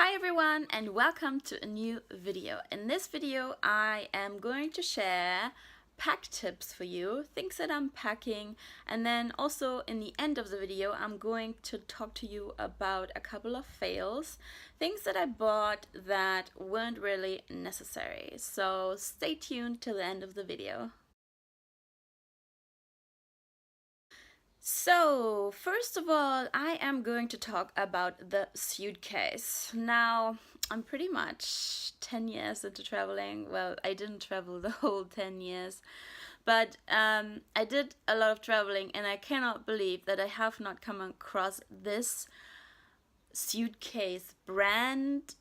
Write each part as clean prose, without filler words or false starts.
Hi everyone and welcome to a new video. In this video I am going to share pack tips for you, things that I'm packing, and then also in the end of the video I'm going to talk to you about a couple of fails, things that I bought that weren't really necessary. So stay tuned till the end of the video. So, first of all, I am going to talk about the suitcase. Now, I'm pretty much 10 years into traveling. Well, I didn't travel the whole 10 years, but I did a lot of traveling, and I cannot believe that I have not come across this suitcase brand.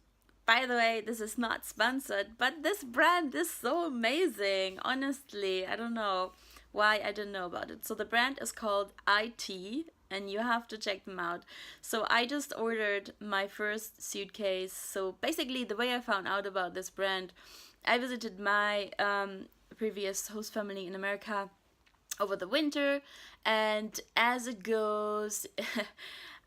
By the way, this is not sponsored, but this brand is so amazing. Honestly, I don't know why I didn't know about it. So the brand is called IT and you have to check them out. So I just ordered my first suitcase. So basically the way I found out about this brand, I visited my previous host family in America over the winter, and as it goes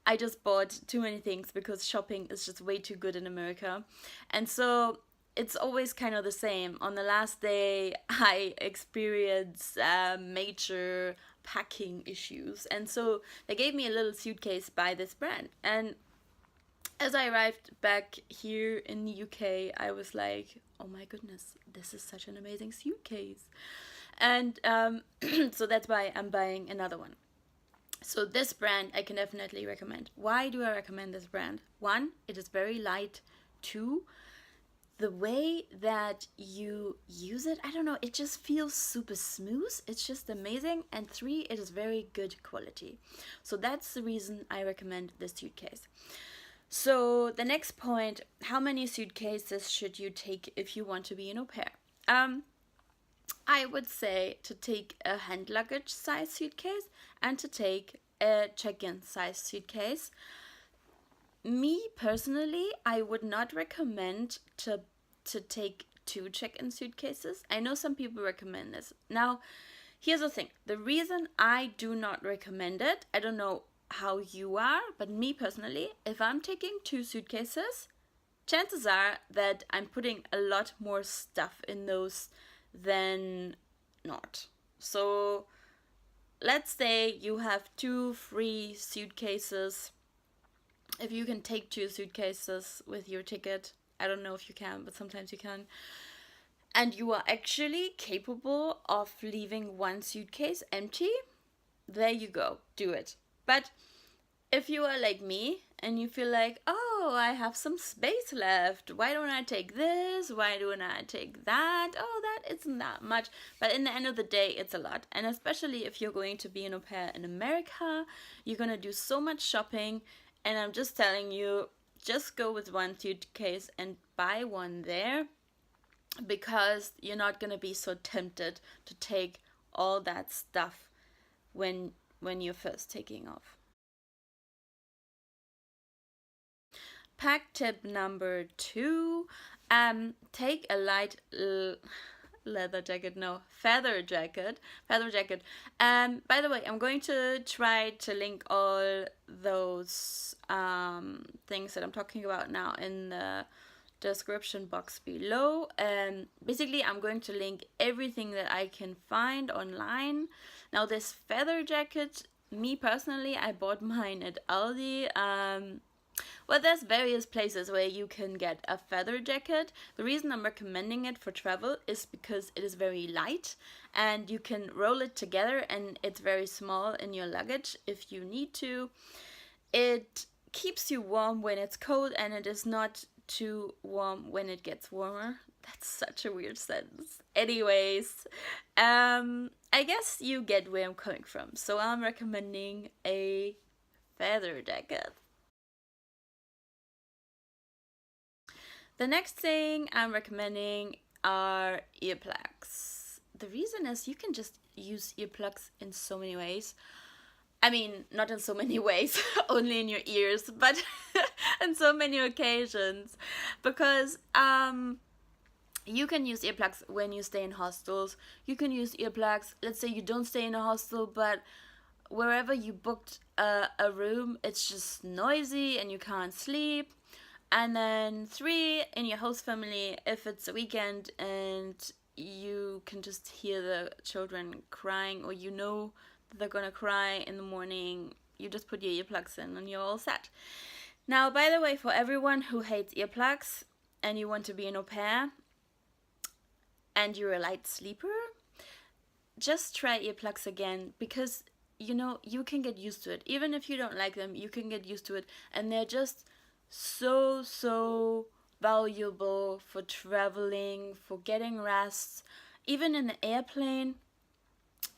I just bought too many things because shopping is just way too good in America. And so it's always kind of the same. On the last day, I experienced major packing issues. And so they gave me a little suitcase by this brand. And as I arrived back here in the UK, I was like, oh my goodness, this is such an amazing suitcase. And so that's why I'm buying another one. So this brand I can definitely recommend. Why do I recommend this brand? One, it is very light. Two, the way that you use it, I don't know, it just feels super smooth. It's just amazing. And three, it is very good quality. So that's the reason I recommend this suitcase. So the next point, how many suitcases should you take if you want to be an au pair? I would say to take a hand luggage size suitcase and to take a check-in size suitcase. Me personally, I would not recommend to take two check-in suitcases. I know some people recommend this. Now, here's the thing. The reason I do not recommend it, I don't know how you are, but me personally, if I'm taking two suitcases, chances are that I'm putting a lot more stuff in those than not. So let's say you have two free suitcases. If you can take two suitcases with your ticket, I don't know if you can, but sometimes you can, and you are actually capable of leaving one suitcase empty, there you go, do it. But if you are like me and you feel like, oh, I have some space left, why don't I take this? Why don't I take that? Oh, that isn't that much. But in the end of the day, it's a lot. And especially if you're going to be an au pair in America, you're going to do so much shopping. And I'm just telling you, just go with one suitcase and buy one there, because you're not going to be so tempted to take all that stuff when you're first taking off. Pack tip number 2, take a light leather jacket, no, feather jacket. By the way, I'm going to try to link all those things that I'm talking about now in the description box below. Basically I'm going to link everything that I can find online. Now this feather jacket, me personally, I bought mine at Aldi. Well, there's various places where you can get a feather jacket. The reason I'm recommending it for travel is because it is very light and you can roll it together and it's very small in your luggage if you need to. It keeps you warm when it's cold and it is not too warm when it gets warmer. That's such a weird sentence. Anyways, I guess you get where I'm coming from. So I'm recommending a feather jacket. The next thing I'm recommending are earplugs. The reason is you can just use earplugs in so many ways. I mean, not in so many ways, only in your ears, but on so many occasions. Because you can use earplugs when you stay in hostels. You can use earplugs, let's say you don't stay in a hostel, but wherever you booked a room, it's just noisy and you can't sleep. And then 3, in your host family, if it's a weekend and you can just hear the children crying, or you know they're gonna cry in the morning, you just put your earplugs in and you're all set. Now, by the way, for everyone who hates earplugs and you want to be an au pair and you're a light sleeper, just try earplugs again, because you can get used to it. Even if you don't like them, you can get used to it, and they're just so valuable for traveling, for getting rest. Even in the airplane,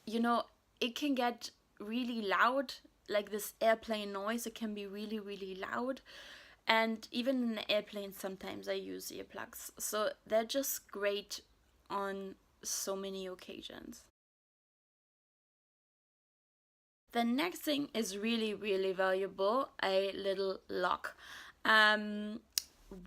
it can get really loud, like this airplane noise. It can be really loud, and even in the airplane sometimes I use earplugs, so they're just great on so many occasions. The next thing is really valuable, a little lock.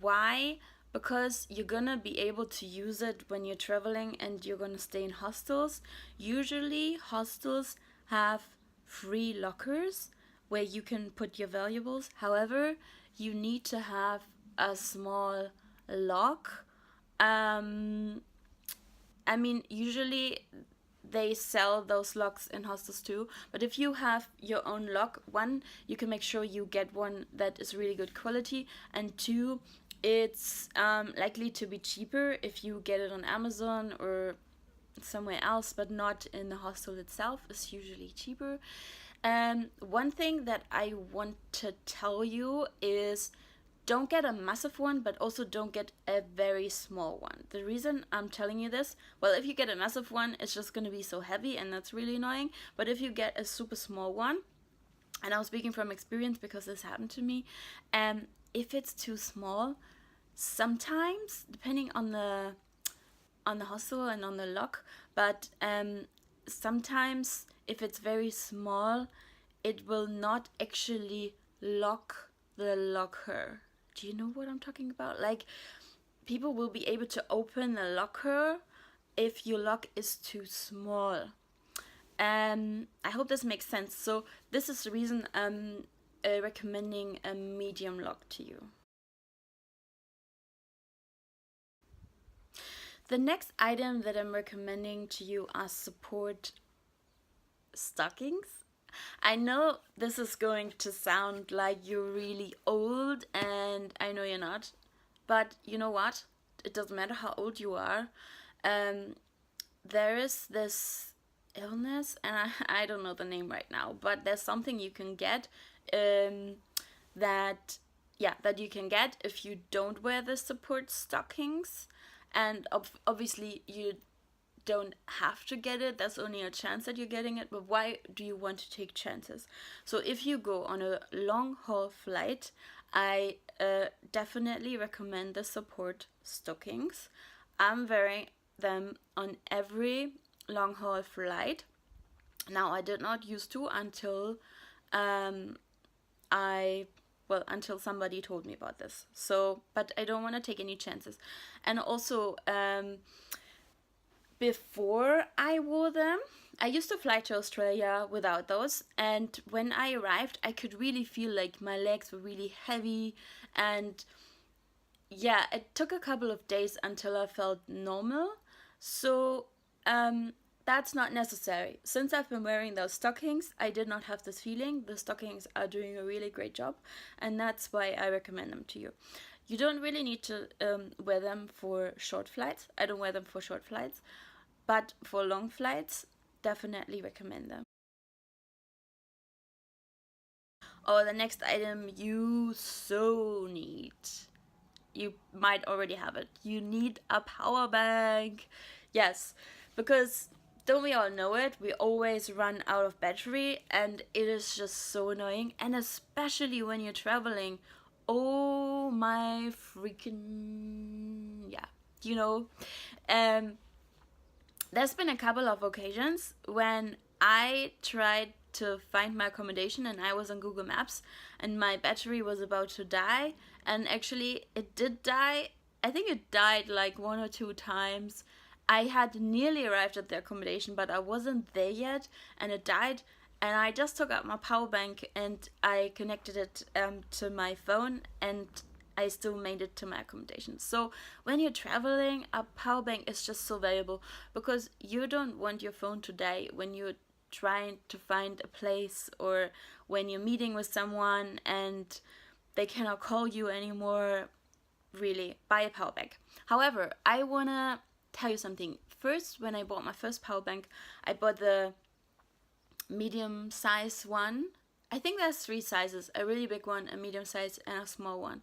Why? Because you're gonna be able to use it when you're traveling and you're gonna stay in hostels. Usually hostels have free lockers where you can put your valuables. However, you need to have a small lock. Usually they sell those locks in hostels too, but if you have your own lock, 1, you can make sure you get one that is really good quality, and 2, it's likely to be cheaper if you get it on Amazon or somewhere else, but not in the hostel itself. It's usually cheaper. One thing that I want to tell you is, don't get a massive one, but also don't get a very small one. The reason I'm telling you this, well, if you get a massive one, it's just going to be so heavy, and that's really annoying. But if you get a super small one, and I'm speaking from experience because this happened to me, if it's too small, sometimes, depending on the hostel and on the lock, but sometimes if it's very small, it will not actually lock the locker. Do you know what I'm talking about? Like, people will be able to open the locker if your lock is too small. I hope this makes sense. So this is the reason I'm recommending a medium lock to you. The next item that I'm recommending to you are support stockings. I know this is going to sound like you're really old, and I know you're not, but you know what? It doesn't matter how old you are. There is this illness, and I don't know the name right now, but there's something you can get that you can get if you don't wear the support stockings. And obviously you don't have to get it. There's only a chance that you're getting it, but why do you want to take chances? So if you go on a long haul flight, I definitely recommend the support stockings. I'm wearing them on every long haul flight. Now, I did not used to until until somebody told me about this. So, but I don't want to take any chances. And also, before I wore them, I used to fly to Australia without those, and when I arrived, I could really feel like my legs were really heavy, and yeah, it took a couple of days until I felt normal. So that's not necessary. Since I've been wearing those stockings, I did not have this feeling. The stockings are doing a really great job, and that's why I recommend them to you. You don't really need to wear them for short flights. I don't wear them for short flights, but for long flights, definitely recommend them. Oh, the next item you so need. You might already have it. You need a power bank. Yes, because don't we all know it? We always run out of battery, and it is just so annoying. And especially when you're traveling. Oh my freaking yeah. You know, there's been a couple of occasions when I tried to find my accommodation and I was on Google Maps and my battery was about to die, and actually it did die. I think it died like 1 or 2 times. I had nearly arrived at the accommodation, but I wasn't there yet, and it died. And I just took out my power bank and I connected it to my phone, and I still made it to my accommodation. So when you're traveling, a power bank is just so valuable, because you don't want your phone to die when you're trying to find a place, or when you're meeting with someone and they cannot call you anymore. Really, buy a power bank. However, I wanna tell you something. First, when I bought my first power bank, I bought the medium size one. I think there's 3 sizes: a really big one, a medium size, and a small one.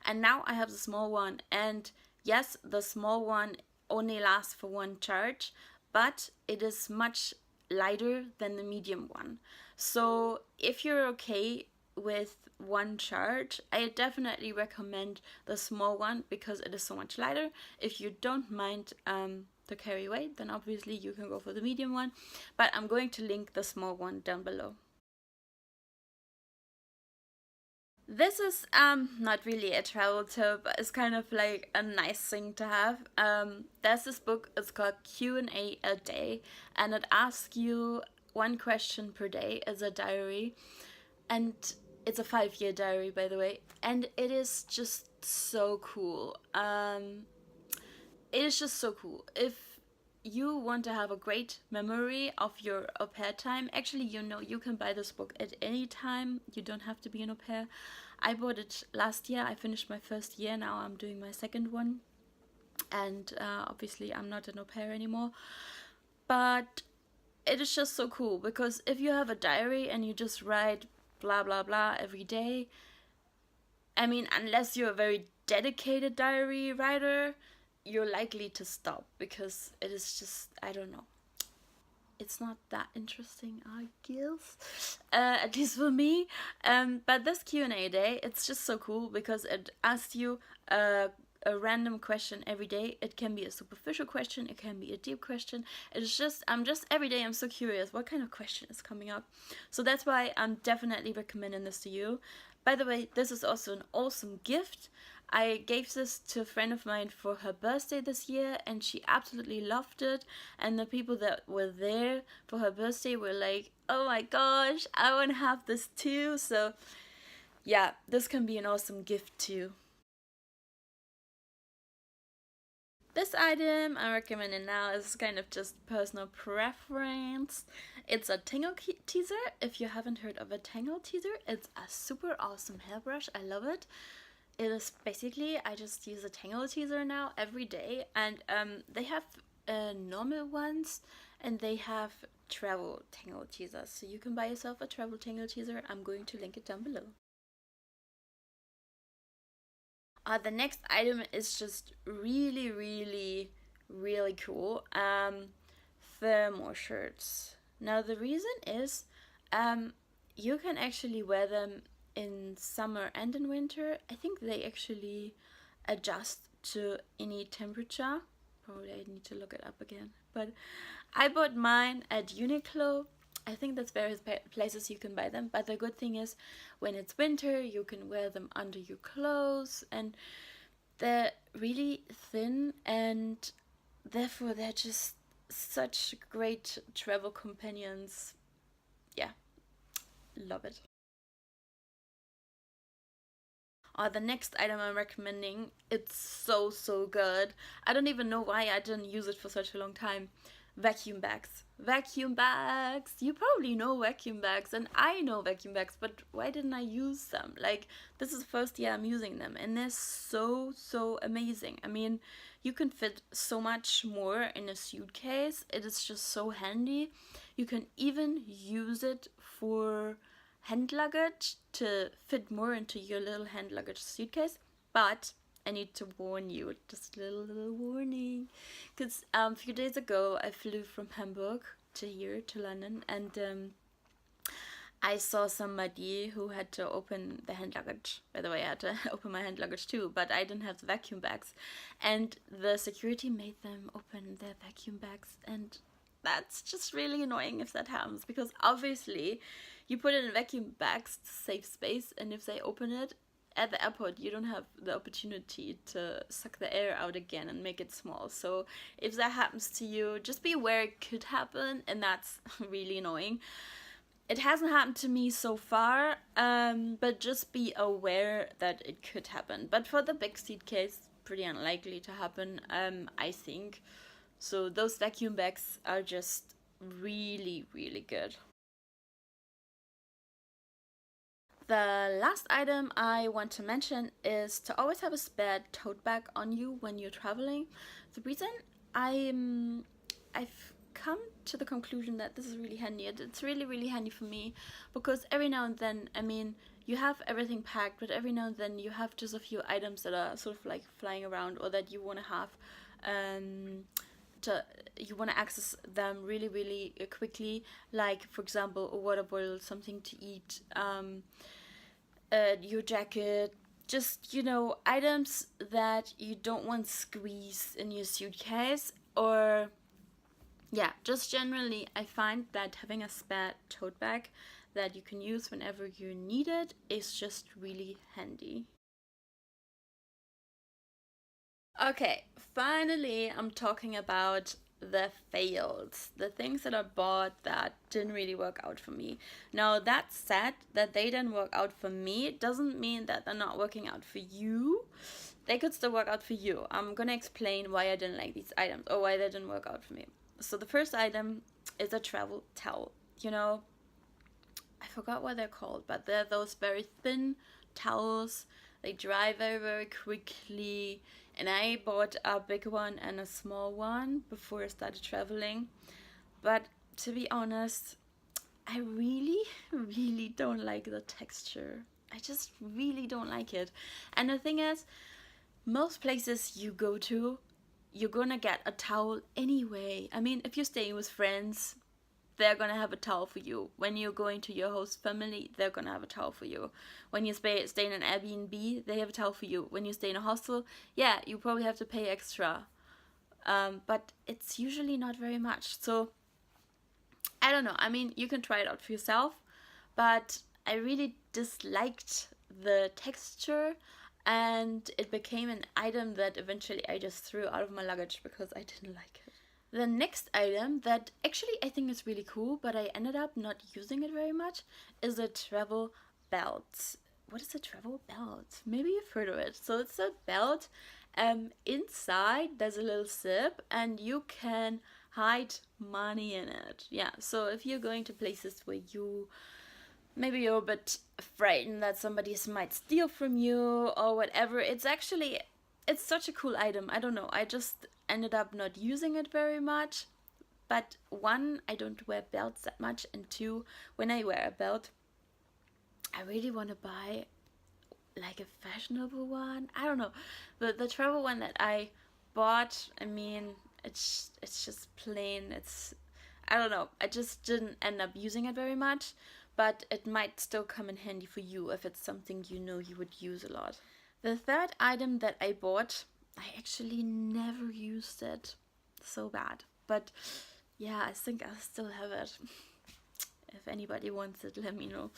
And now I have the small one, and yes, the small one only lasts for 1 charge, but it is much lighter than the medium one. So if you're okay with 1 charge, I definitely recommend the small one, because it is so much lighter. If you don't mind to carry weight, then obviously you can go for the medium one, but I'm going to link the small one down below. This is not really a travel tip, but it's kind of like a nice thing to have. There's this book, it's called Q&A a Day, and it asks you 1 question per day as a diary, and it's a 5-year diary, by the way, and it is just so cool. It is just so cool. If you want to have a great memory of your au pair time, actually, you can buy this book at any time. You don't have to be an au pair. I bought it last year. I finished my first year. Now I'm doing my second one. And obviously, I'm not an au pair anymore. But it is just so cool, because if you have a diary and you just write blah blah blah every day, I mean, unless you're a very dedicated diary writer, you're likely to stop, because it is just, I don't know, it's not that interesting, I guess, at least for me. But this Q&A day, it's just so cool, because it asks you a random question every day. It can be a superficial question, it can be a deep question. It's just, every day I'm so curious what kind of question is coming up. So that's why I'm definitely recommending this to you. By the way, this is also an awesome gift. I gave this to a friend of mine for her birthday this year, and she absolutely loved it. And the people that were there for her birthday were like, oh my gosh, I want to have this too. So yeah, this can be an awesome gift too. This item I'm recommending now is kind of just personal preference. It's a Tangle Teezer. If you haven't heard of a Tangle Teezer, it's a super awesome hairbrush. I love it. It is basically, I just use a Tangle Teezer now every day, and they have normal ones, and they have travel Tangle Teezers. So you can buy yourself a travel Tangle Teezer. I'm going to link it down below. The next item is just really, really, really cool. Thermal shirts. Now the reason is, you can actually wear them in summer and in winter. I think they actually adjust to any temperature. Probably I need to look it up again. But I bought mine at Uniqlo. I think there's various places you can buy them, but the good thing is, when it's winter, you can wear them under your clothes, and they're really thin, and therefore they're just such great travel companions. Yeah, love it. The next item I'm recommending, it's so good. I don't even know why I didn't use it for such a long time. Vacuum bags. Vacuum bags. You probably know vacuum bags, and I know vacuum bags, but why didn't I use them? Like, this is the first year I'm using them, and they're so amazing. I mean, you can fit so much more in a suitcase. It is just so handy. You can even use it for hand luggage, to fit more into your little hand luggage suitcase. But I need to warn you, just a little warning, because a few days ago I flew from Hamburg to here to London, and I saw somebody who had to open the hand luggage. By the way, I had to open my hand luggage too, but I didn't have the vacuum bags, and the security made them open their vacuum bags, and that's just really annoying if that happens, because obviously you put it in vacuum bags to save space, and if they open it at the airport, you don't have the opportunity to suck the air out again and make it small. So if that happens to you, just be aware it could happen, and that's really annoying. It hasn't happened to me so far, but just be aware that it could happen. But for the big suitcase, pretty unlikely to happen, I think. So those vacuum bags are just really, really good. The last item I want to mention is to always have a spare tote bag on you when you're traveling. The reason I've come to the conclusion that this is really handy. It's really, really handy for me because every now and then, I mean, you have everything packed, but every now and then you have just a few items that are sort of like flying around or that you want to have. You want to access them really, really quickly, like for example a water bottle, something to eat, your jacket, just, you know, items that you don't want squeezed in your suitcase. Or yeah, just generally I find that having a spare tote bag that you can use whenever you need it is just really handy. Okay, finally I'm talking about the fails, the things that I bought that didn't really work out for me. Now, that said, that they didn't work out for me doesn't mean that they're not working out for you. They could still work out for you. I'm gonna explain why I didn't like these items or why they didn't work out for me. So the first item is a travel towel. You know, I forgot what they're called, but they're those very thin towels. They dry very, very quickly. And I bought a big one and a small one before I started traveling. But to be honest, I really, really don't like the texture. I just really don't like it. And the thing is, most places you go to, you're gonna get a towel anyway. I mean, if you're staying with friends, they're gonna have a towel for you. When you're going to your host family, they're gonna have a towel for you. When you stay in an Airbnb, they have a towel for you. When you stay in a hostel, yeah, you probably have to pay extra. But it's usually not very much. So I don't know. I mean, you can try it out for yourself, but I really disliked the texture, and it became an item that eventually I just threw out of my luggage because I didn't like it. The next item that actually I think is really cool, but I ended up not using it very much, is a travel belt. What is a travel belt? Maybe you've heard of it. So it's a belt. Inside there's a little zip, and you can hide money in it. Yeah. So if you're going to places where maybe you're a bit frightened that somebody might steal from you or whatever, it's such a cool item. I don't know. I just ended up not using it very much. But one, I don't wear belts that much, and two, when I wear a belt, I really want to buy like a fashionable one. I don't know. The travel one that I bought, I mean, it's just plain. I don't know. I just didn't end up using it very much, but it might still come in handy for you if it's something you know you would use a lot. The third item that I bought, I actually never used it. So bad. But yeah, I think I still have it. If anybody wants it, let me know.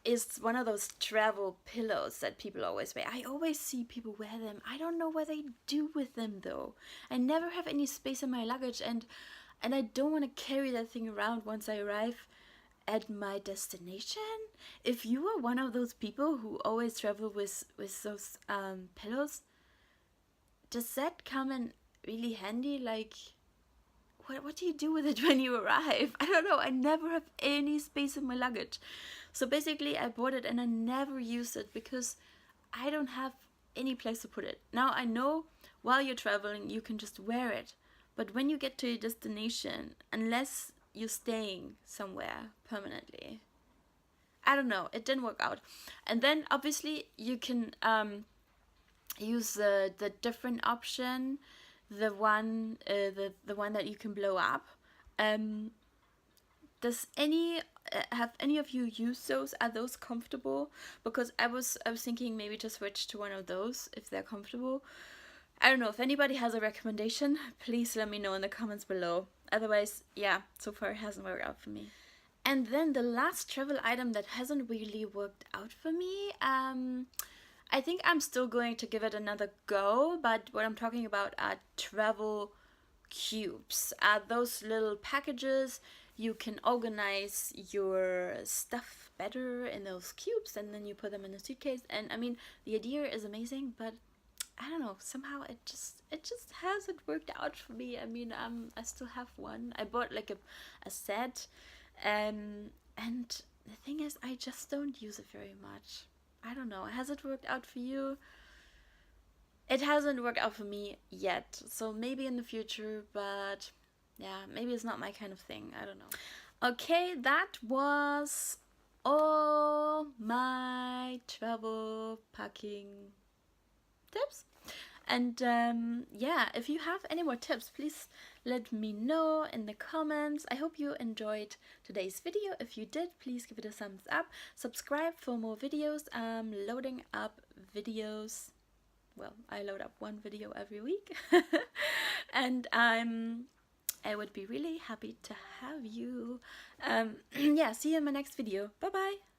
Is one of those travel pillows that people always wear. I always see people wear them. I don't know what they do with them though. I never have any space in my luggage, and I don't want to carry that thing around once I arrive at my destination. If you are one of those people who always travel with those pillows, does that come in really handy? Like, what do you do with it when you arrive? I don't know. I never have any space in my luggage. So basically I bought it and I never used it because I don't have any place to put it. Now I know while you're traveling you can just wear it, but when you get to your destination, unless you're staying somewhere permanently, I don't know, it didn't work out. And then obviously you can use the different option, the one that you can blow up. Does any have any of you used those? Are those comfortable? Because I was thinking maybe to switch to one of those if they're comfortable. I don't know, if anybody has a recommendation, please let me know in the comments below. Otherwise, yeah, so far it hasn't worked out for me. And then the last travel item that hasn't really worked out for me, I think I'm still going to give it another go, but what I'm talking about are travel cubes. Those little packages you can organize your stuff better in those cubes, and then you put them in a suitcase. And I mean, the idea is amazing, but I don't know, somehow it just hasn't worked out for me. I mean, I still have one. I bought like a set, and the thing is, I just don't use it very much. I don't know. Has it worked out for you? It hasn't worked out for me yet. So maybe in the future, but yeah, maybe it's not my kind of thing. I don't know. Okay, that was all my travel packing tips. And yeah, if you have any more tips, please let me know in the comments. I hope you enjoyed today's video. If you did, please give it a thumbs up. Subscribe for more videos. I'm loading up videos. Well, I load up one video every week. And I would be really happy to have you. Yeah, see you in my next video. Bye bye.